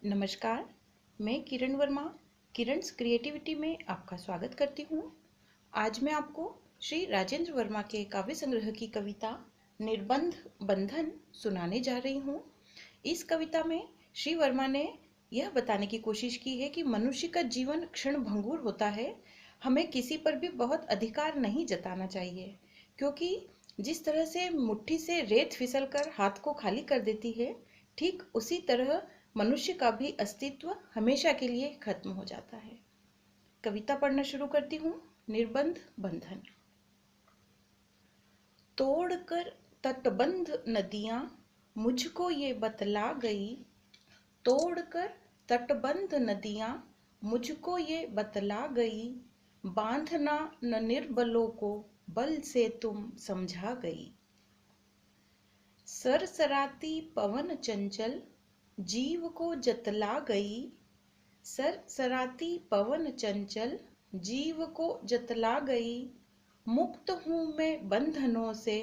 नमस्कार, मैं किरण वर्मा किरण's क्रिएटिविटी में आपका स्वागत करती हूँ। आज मैं आपको श्री राजेंद्र वर्मा के काव्य संग्रह की कविता निर्बंध बंधन सुनाने जा रही हूँ। इस कविता में श्री वर्मा ने यह बताने की कोशिश की है कि मनुष्य का जीवन क्षण भंगुर होता है। हमें किसी पर भी बहुत अधिकार नहीं जताना चाहिए, क्योंकि जिस तरह से मुट्ठी से रेत फिसलकर हाथ को खाली कर देती है, ठीक उसी तरह मनुष्य का भी अस्तित्व हमेशा के लिए खत्म हो जाता है। कविता पढ़ना शुरू करती हूँ। निर्बंध बंधन। तोड़कर तटबंध नदियां मुझको ये बतला गई, तोड़कर तटबंध नदियां मुझको ये बतला गई, बांधना न निर्बलों को बल से तुम समझा गई। सरसराती पवन चंचल जीव को जतला गई, सरसराती पवन चंचल जीव को जतला गई, मुक्त हूँ मैं बंधनों से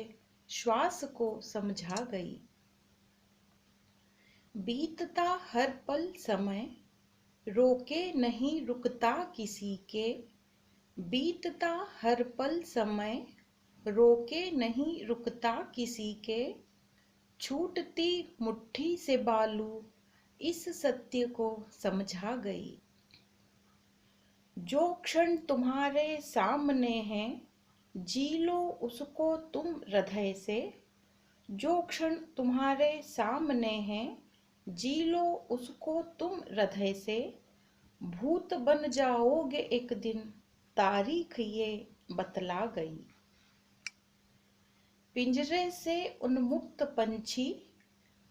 श्वास को समझा गई। बीतता हर पल समय रोके नहीं रुकता किसी के, बीतता हर पल समय रोके नहीं रुकता किसी के, छूटती मुट्ठी से बालू इस सत्य को समझा गई। जो क्षण तुम्हारे सामने है जी लो उसको तुम हृदय से, जो क्षण तुम्हारे सामने है जी लो उसको तुम हृदय से, भूत बन जाओगे एक दिन तारीख ये बतला गई। पिंजरे से उन्मुक्त पंछी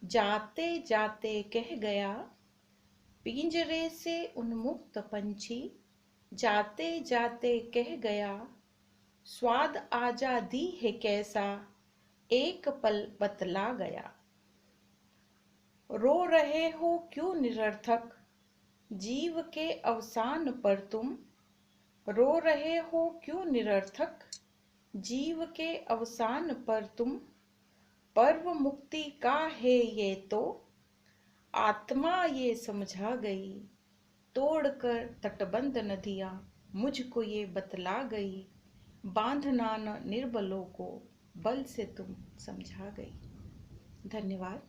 जाते जाते कह गया, पिंजरे से उन्मुक्त पंछी जाते जाते कह गया, स्वाद आजादी है कैसा एक पल बतला गया। रो रहे हो क्यों निरर्थक जीव के अवसान पर तुम, रो रहे हो क्यों निरर्थक जीव के अवसान पर तुम, पर्व मुक्ति का है ये तो आत्मा ये समझा गई, तोड़कर तटबंध नदियां मुझको ये बतला गई, बांधना न निर्बलों को बल से तुम समझा गई। धन्यवाद।